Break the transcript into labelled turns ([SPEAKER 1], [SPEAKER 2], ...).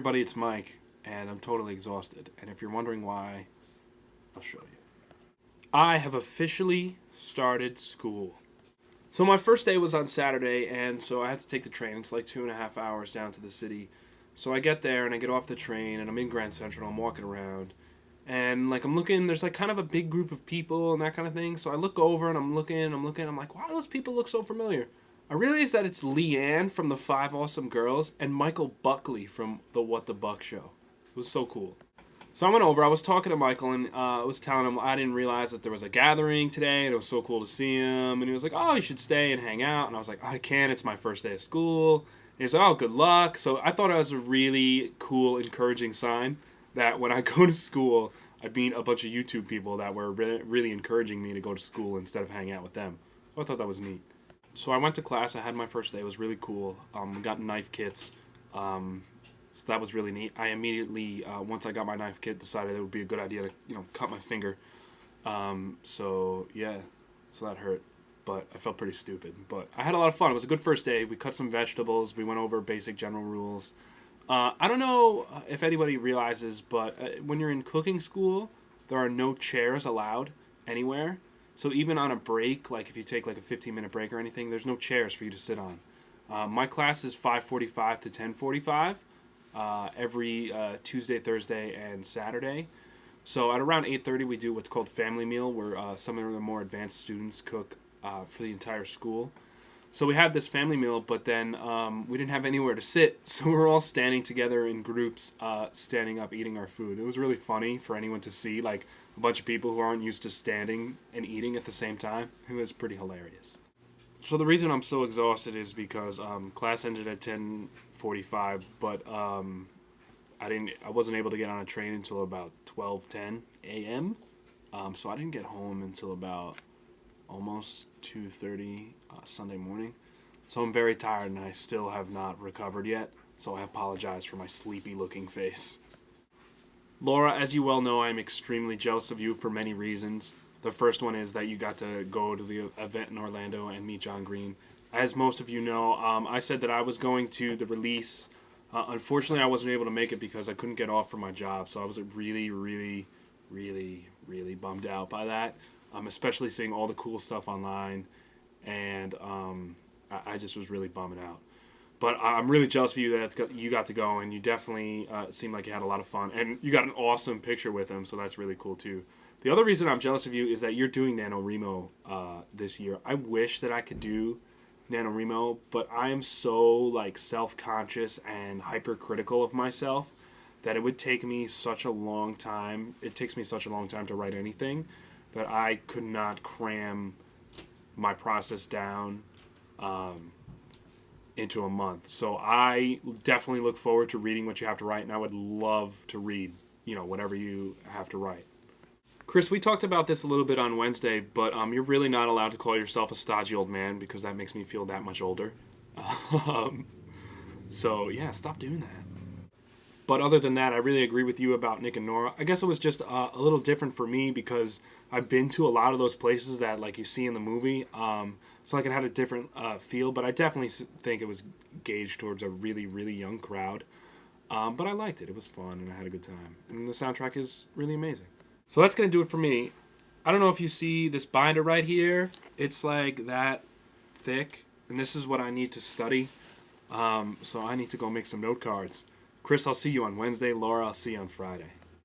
[SPEAKER 1] everybody, it's Mike, and I'm totally exhausted. And if you're wondering why, I'll show you. I have officially started school. So my first day was on Saturday, and so I had to take the train. It's like 2.5 hours down to the city. So I get there, and I get off the train, and I'm in Grand Central. I'm walking around, and like I'm looking, there's like kind of a big group of people and that kind of thing. So I look over, and I'm looking, I'm like, why do those people look so familiar? I realized that it's Leanne from the Five Awesome Girls and Michael Buckley from the What the Buck Show. It was so cool. So I went over, I was talking to Michael, and I was telling him I didn't realize that there was a gathering today, and it was so cool to see him. And he was like, oh, you should stay and hang out. And I was like, I can't, it's my first day of school. And he was like, oh, good luck. So I thought it was a really cool, encouraging sign that when I go to school, I meet a bunch of YouTube people that were really encouraging me to go to school instead of hanging out with them. So I thought that was neat. So I went to class. I had my first day. It was really cool. We got knife kits. So that was really neat. I immediately, once I got my knife kit, decided it would be a good idea to, cut my finger. So that hurt. But I felt pretty stupid. But I had a lot of fun. It was a good first day. We cut some vegetables. We went over basic general rules. I don't know if anybody realizes, but when you're in cooking school, there are no chairs allowed anywhere. So even on a break, like if you take like a 15-minute break or anything, there's no chairs for you to sit on. My class is 5:45 to 10:45 every Tuesday, Thursday, and Saturday. So at around 8:30, we do what's called family meal, where some of the more advanced students cook for the entire school. So we had this family meal, but then we didn't have anywhere to sit, so we were all standing together in groups, standing up, eating our food. It was really funny for anyone to see, like a bunch of people who aren't used to standing and eating at the same time. It was pretty hilarious. So the reason I'm so exhausted is because class ended at 10:45, but I wasn't able to get on a train until about 12:10 a.m. So I didn't get home until about almost 2:30 Sunday morning. So I'm very tired and I still have not recovered yet. So I apologize for my sleepy looking face. Laura, as you well know, I'm extremely jealous of you for many reasons. The first one is that you got to go to the event in Orlando and meet John Green. As most of you know, I said that I was going to the release. Unfortunately, I wasn't able to make it because I couldn't get off from my job. So I was really, really, really, really bummed out by that. Especially seeing all the cool stuff online. And I just was really bumming out. But I'm really jealous of you that you got to go, and you definitely seemed like you had a lot of fun. And you got an awesome picture with him, so that's really cool too. The other reason I'm jealous of you is that you're doing NaNoWriMo this year. I wish that I could do NaNoWriMo, but I am so self-conscious and hypercritical of myself that it would take me such a long time. It takes me such a long time to write anything that I could not cram my process down into a month. So I definitely look forward to reading what you have to write, and I would love to read, whatever you have to write. Chris, we talked about this a little bit on Wednesday, but you're really not allowed to call yourself a stodgy old man because that makes me feel that much older. So yeah, stop doing that. But other than that, I really agree with you about Nick and Nora. I guess it was just a little different for me because I've been to a lot of those places that you see in the movie. So it had a different feel, but I definitely think it was gauged towards a really, really young crowd. But I liked it. It was fun, and I had a good time. And the soundtrack is really amazing. So that's going to do it for me. I don't know if you see this binder right here. It's like that thick, and this is what I need to study. So I need to go make some note cards. Chris, I'll see you on Wednesday. Laura, I'll see you on Friday.